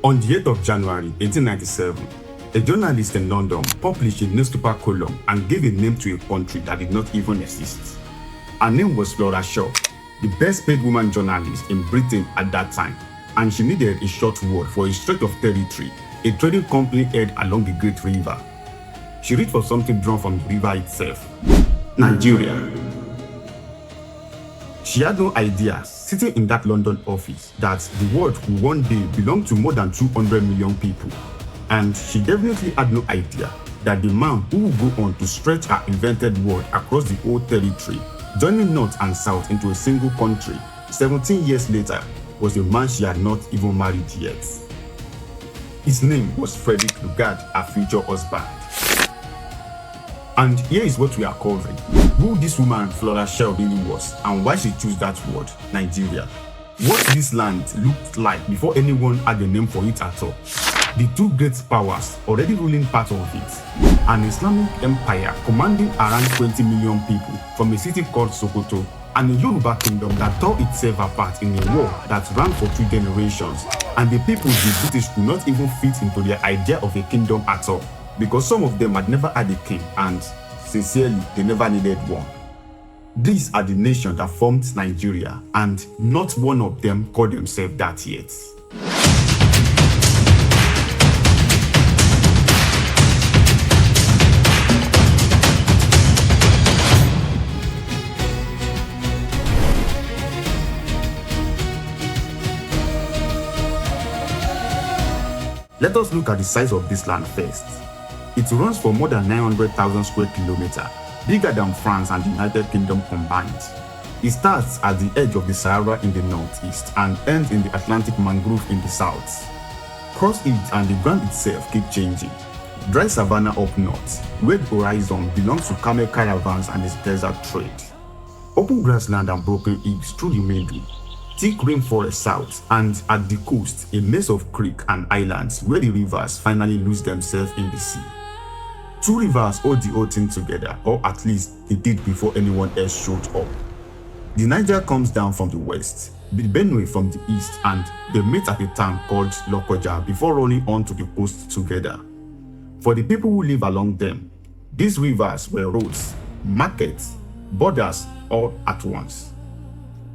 On the 8th of January 1897, a journalist in London published a newspaper column and gave a name to a country that did not even exist. Her name was Flora Shaw, the best paid woman journalist in Britain at that time, and she needed a short word for a stretch of territory a trading company held along the Great River. She reached for something drawn from the river itself: Nigeria. She had no idea, sitting in that London office, that the world could one day belong to more than 200 million people. And she definitely had no idea that the man who would go on to stretch her invented world across the whole territory, joining North and South into a single country, 17 years later, was a man she had not even married yet. His name was Frederick Lugard, her future husband. And here is what we are covering: who this woman Flora Shaw really was and why she chose that word, Nigeria. What this land looked like before anyone had a name for it at all. The two great powers already ruling part of it. An Islamic empire commanding around 20 million people from a city called Sokoto, and a Yoruba kingdom that tore itself apart in a war that ran for 2 generations, and the people the British could not even fit into their idea of a kingdom at all, because some of them had never had a king and, sincerely, they never needed one. These are the nations that formed Nigeria, and not one of them called themselves that yet. Let us look at the size of this land first. It runs for more than 900,000 square kilometers, bigger than France and the United Kingdom combined. It starts at the edge of the Sahara in the northeast and ends in the Atlantic mangrove in the south. Cross it and the ground itself keeps changing. Dry savanna up north, where the horizon belongs to camel caravans and its desert trade. Open grassland and broken hills through the middle. Thick rainforest south, and at the coast, a maze of creeks and islands where the rivers finally lose themselves in the sea. 2 rivers hold the whole thing together, or at least they did before anyone else showed up. The Niger comes down from the west, the Benin from the east, and they meet at a town called Lokoja before rolling on to the coast together. For the people who live along them, these rivers were roads, markets, borders, all at once.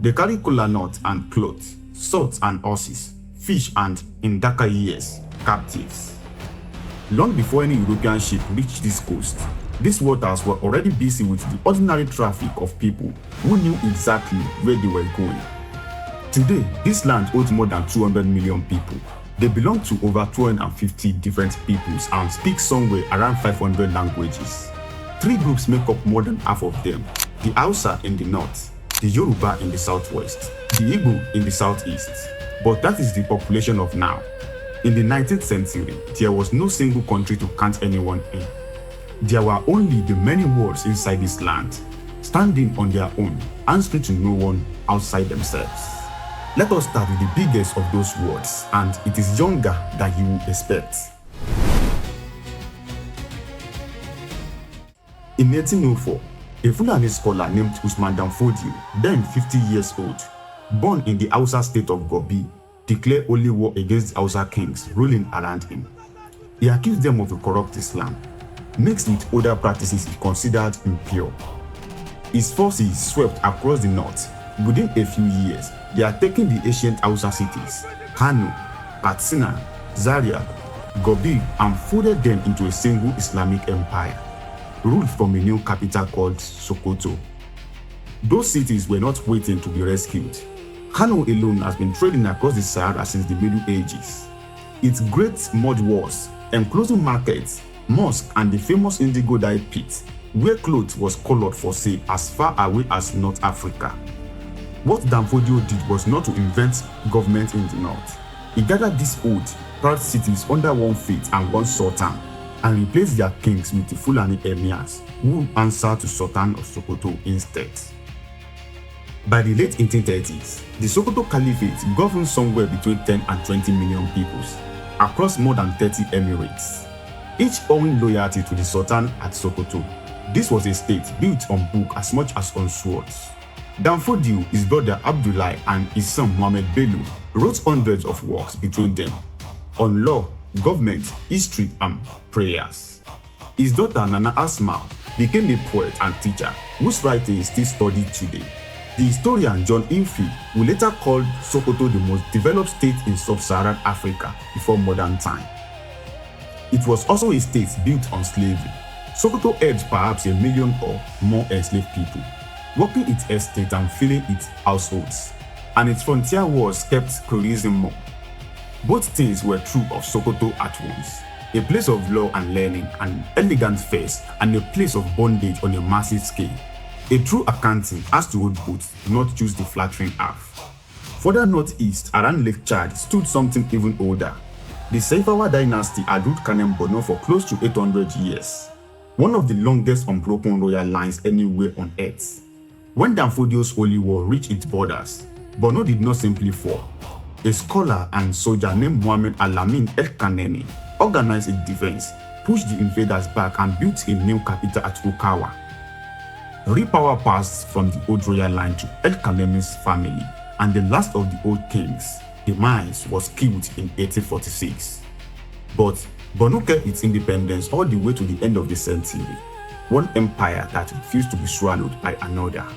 They carry kola nut and cloth, salt and horses, fish and, in darker years, captives. Long before any European ship reached this coast, these waters were already busy with the ordinary traffic of people who knew exactly where they were going. Today, this land holds more than 200 million people. They belong to over 250 different peoples and speak somewhere around 500 languages. 3 groups make up more than half of them: the Hausa in the north, the Yoruba in the southwest, the Igbo in the southeast. But that is the population of now. In the 19th century, there was no single country to count anyone in. There were only the many worlds inside this land, standing on their own, answering to no one outside themselves. Let us start with the biggest of those worlds, and it is younger than you would expect. In 1804, a Fulani scholar named Usman Danfodio, then 50 years old, born in the Hausa state of Gobi, declared holy war against the Hausa kings ruling around him. He accused them of a corrupt Islam, mixed with other practices he considered impure. His forces swept across the north. Within a few years, they had taken the ancient Hausa cities, Kano, Katsina, Zaria, Gobi, and folded them into a single Islamic empire, ruled from a new capital called Sokoto. Those cities were not waiting to be rescued. Kano alone has been trading across the Sahara since the Middle Ages. Its great mud walls, enclosing markets, mosques, and the famous indigo dye pit, where cloth was colored for sale as far away as North Africa. What Danfodio did was not to invent government in the north. He gathered these old, proud cities under one faith and one sultan, and replaced their kings with the Fulani emirs, who answered to Sultan of Sokoto instead. By the late 1830s, the Sokoto Caliphate governed somewhere between 10 and 20 million peoples, across more than 30 emirates, each owing loyalty to the Sultan at Sokoto. This was a state built on book as much as on swords. Danfodio, his brother Abdullah, and his son Mohammed Bello wrote hundreds of works between them. on law, government, history, and prayers. His daughter Nana Asma became a poet and teacher whose writing is still studied today. The historian John Infi will later call Sokoto the most developed state in sub-Saharan Africa before modern time. It was also a state built on slavery. Sokoto held perhaps 1 million or more enslaved people, working its estate and filling its households, and its frontier walls kept tourism more. Both things were true of Sokoto at once, a place of law and learning, an elegant face, and a place of bondage on a massive scale. A true accounting has to hold both, not choose the flattering half. Further northeast, around Lake Chad, stood something even older. The Saifawa dynasty had ruled Kanem Borno for close to 800 years, one of the longest unbroken royal lines anywhere on earth. When Danfodio's holy war reached its borders, Borno did not simply fall. A scholar and soldier named Muhammad Alamin El Kanemi organized a defense, pushed the invaders back, and built a new capital at Okawa. Real power passed from the old royal line to El Kanemi's family, and the last of the old kings, Demise, was killed in 1846. But Borno kept its independence all the way to the end of the century, one empire that refused to be swallowed by another.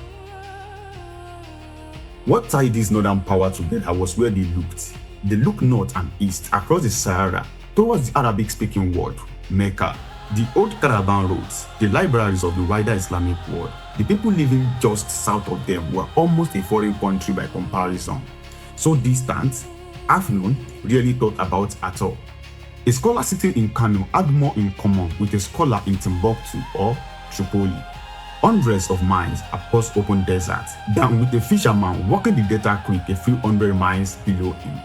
What tied this northern power together was where they looked. They looked north and east across the Sahara towards the Arabic-speaking world, Mecca, the old caravan roads, the libraries of the wider Islamic world. The people living just south of them were almost a foreign country by comparison. So distant, half-known, rarely thought about at all. A scholar sitting in Kano had more in common with a scholar in Timbuktu or Tripoli, hundreds of miles across open desert, than with a fisherman walking the Delta Creek a few hundred miles below him.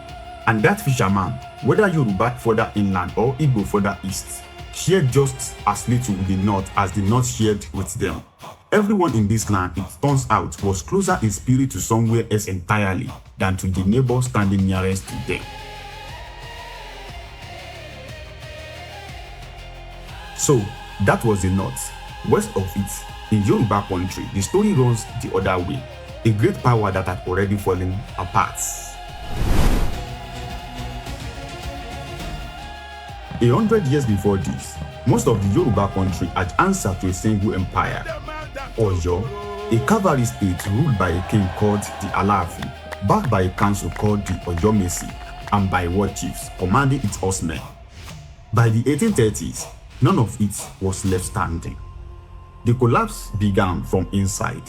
And that fisherman, whether Yoruba further inland or Igbo further east, shared just as little with the north as the north shared with them. Everyone in this land, it turns out, was closer in spirit to somewhere else entirely than to the neighbor standing nearest to them. So, that was the north. West of it, in Yoruba country, the story runs the other way, a great power that had already fallen apart. 100 years before this, most of the Yoruba country had answered to a single empire, Oyo, a cavalry state ruled by a king called the Alaafin, backed by a council called the Oyomesi, and by war chiefs commanding its horsemen. By the 1830s, none of it was left standing. The collapse began from inside.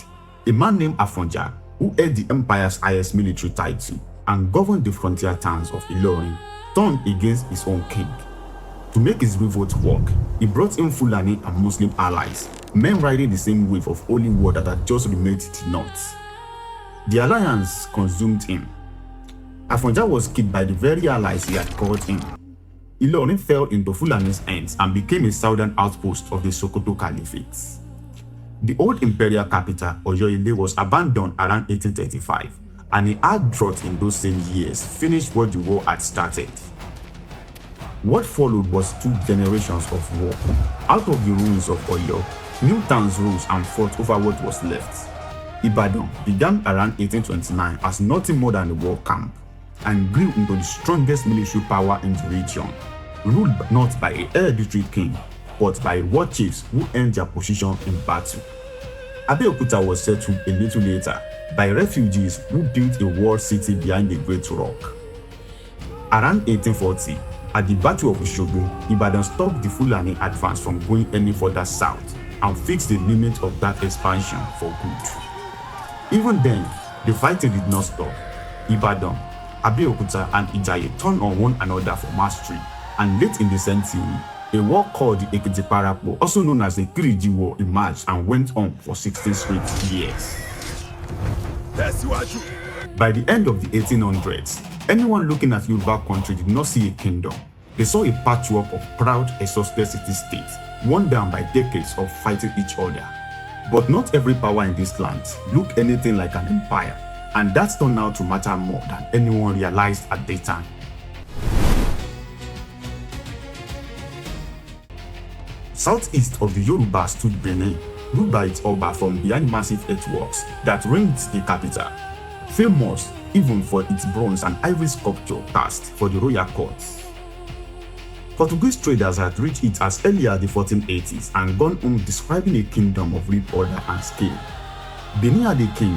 A man named Afonja, who held the empire's highest military title and governed the frontier towns of Ilorin, turned against his own king. To make his revolt work, he brought in Fulani and Muslim allies, men riding the same wave of holy war that had just remained to the north. The alliance consumed him. Afonja was killed by the very allies he had called in. Ilorin fell into Fulani's hands and became a southern outpost of the Sokoto Caliphate. The old imperial capital, Oyo-Ile, was abandoned around 1835, and a hard drought in those same years finished what the war had started. What followed was 2 generations of war. Out of the ruins of Oyo, new towns rose and fought over what was left. Ibadan began around 1829 as nothing more than a war camp, and grew into the strongest military power in the region, ruled not by a hereditary king, but by war chiefs who earned their position in battle. Abeokuta was settled a little later by refugees who built a walled city behind the Great Rock. Around 1840, at the Battle of Osogbo, Ibadan stopped the Fulani advance from going any further south and fixed the limit of that expansion for good. Even then, the fighting did not stop. Ibadan, Abeokuta, and Ijaye turned on one another for mastery, and late in the century, a war called the Ekiti Parapo, also known as the Kiriji War, emerged and went on for 16 straight years. By the end of the 1800s, anyone looking at Yoruba country did not see a kingdom. They saw a patchwork of proud, exhausted city-states, worn down by decades of fighting each other. But not every power in this land looked anything like an empire, and that turned out to matter more than anyone realized at the time. Southeast of the Yoruba stood Benin, ruled by its Oba from behind massive earthworks that ringed the capital, famous even for its bronze and ivory sculpture cast for the royal courts. Portuguese traders had reached it as early as the 1480s and gone on describing a kingdom of real order and scale. Benin had a king,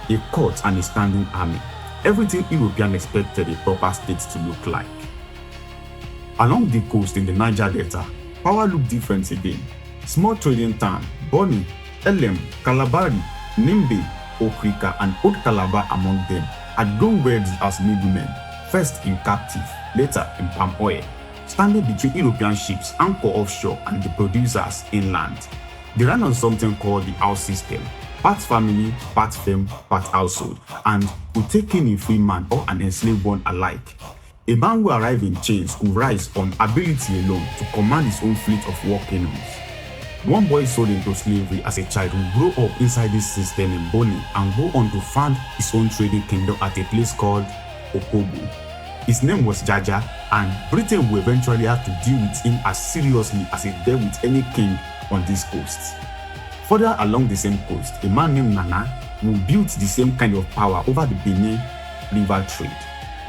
a court and a standing army, everything European expected a proper state to look like. Along the coast in the Niger Delta, power looked different again. Small trading towns, Boni, Elem, Kalabari, Nimbe, Okrika and Old Calabar among them had grown wealthy as middlemen, first in captive, later in palm oil, standing between European ships anchored offshore and the producers inland. They ran on something called the house system, part family, part firm, part household, and could take in a free man or an enslaved one alike. A man who arrived in chains could rise on ability alone to command his own fleet of war canoes. One boy sold into slavery as a child who grew up inside this system in Boni and go on to found his own trading kingdom at a place called Opobo. His name was Jaja, and Britain will eventually have to deal with him as seriously as it dealt with any king on this coast. Further along the same coast, a man named Nana who built the same kind of power over the Benin river trade.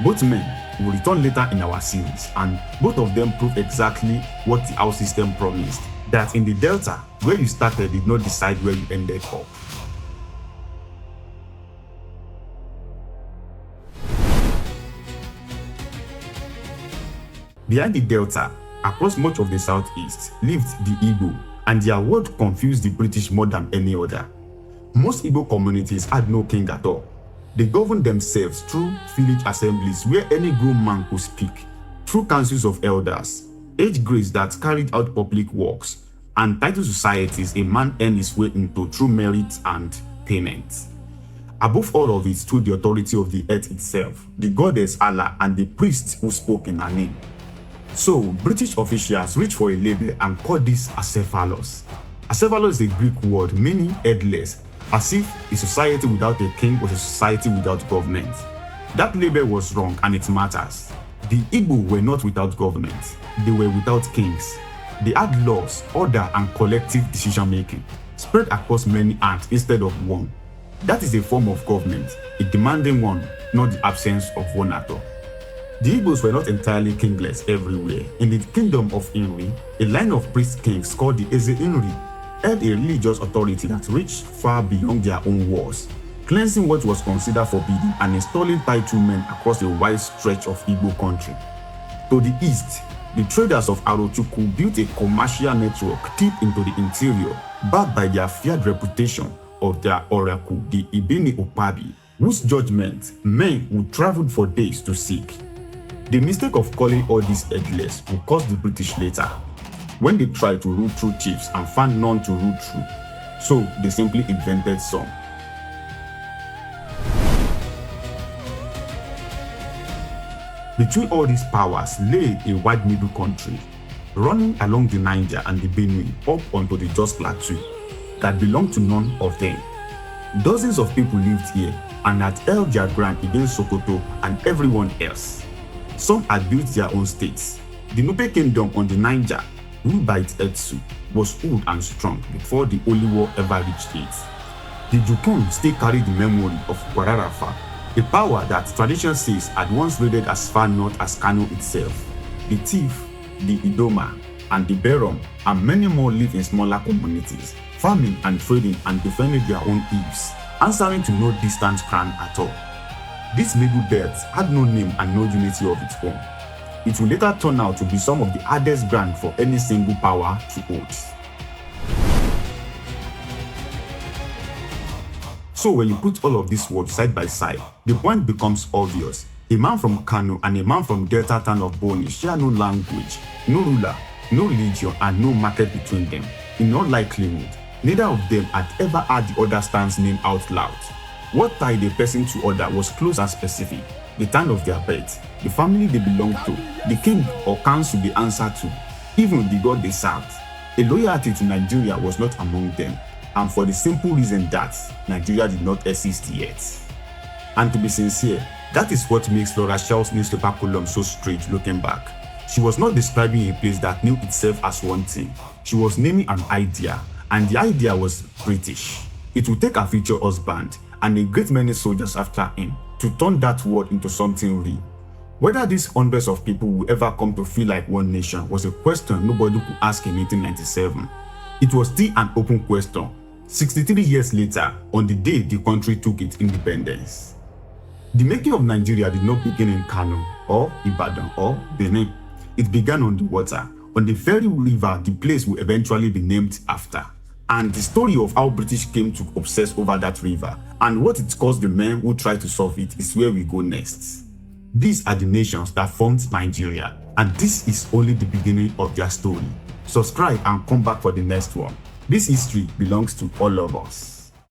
Both men will return later in our series, and both of them prove exactly what the house system promised, that in the Delta, where you started did not decide where you ended up. Behind the Delta, across much of the southeast, lived the Igbo, and their word confused the British more than any other. Most Igbo communities had no king at all. They governed themselves through village assemblies where any grown man could speak, through councils of elders, age grades that carried out public works, and title societies a man earned his way into through merit and payment. Above all of it stood the authority of the earth itself, the goddess Allah, and the priests who spoke in her name. So, British officials reached for a label and called this Acephalos. Acephalos is a Greek word meaning headless, as if a society without a king was a society without government. That label was wrong and it matters. The Igbo were not without government, they were without kings. They had laws, order and collective decision making, spread across many hands instead of one. That is a form of government, a demanding one, not the absence of one at all. The Igbos were not entirely kingless everywhere. In the kingdom of Inri, a line of priest kings called the Eze Inri held a religious authority that reached far beyond their own walls, cleansing what was considered forbidden and installing titlemen across a wide stretch of Igbo country. To the east, the traders of Arochukwu built a commercial network deep into the interior, backed by their feared reputation of their oracle, the Ibini Opabi, whose judgment men would travel for days to seek. The mistake of calling all these headless will cost the British later, when they tried to rule through chiefs and found none to rule through, so they simply invented some. Between all these powers lay a wide middle country, running along the Niger and the Benin up onto the Jos Plateau, that belonged to none of them. Dozens of people lived here and had held their ground against Sokoto and everyone else. Some had built their own states. The Nupe kingdom on the Niger, ruled by its Etsu, was old and strong before the Holy War ever reached it. The Jukun still carried the memory of Kwararafa, a power that tradition says had once raided as far north as Kano itself. The Tif, the Idoma, and the Berom, and many more live in smaller communities, farming and trading and defending their own eaves, answering to no distant crown at all. This middle belt had no name and no unity of its own. It will later turn out to be some of the hardest ground for any single power to hold. So when you put all of these words side by side, the point becomes obvious. A man from Kano and a man from Delta town of Boni share no language, no ruler, no religion, and no market between them. In all likelihood, neither of them had ever heard the other town's name out loud. What tied a person to other was close and specific: the town of their birth, the family they belonged to, the king or council they answered to, even the god they served. A loyalty to Nigeria was not among them, and for the simple reason that Nigeria did not exist yet. And to be sincere, that is what makes Flora Shell's newspaper column so strange looking back. She was not describing a place that knew itself as one thing. She was naming an idea, and the idea was British. It would take a future husband and a great many soldiers after him to turn that word into something real. Whether these hundreds of people will ever come to feel like one nation was a question nobody could ask in 1897. It was still an open question 63 years later, on the day the country took its independence. The making of Nigeria did not begin in Kano or Ibadan or Benin. It began on the water, on the very river the place will eventually be named after. And the story of how British came to obsess over that river and what it caused the men who tried to solve it is where we go next. These are the nations that formed Nigeria, and this is only the beginning of their story. Subscribe and come back for the next one. This history belongs to all of us.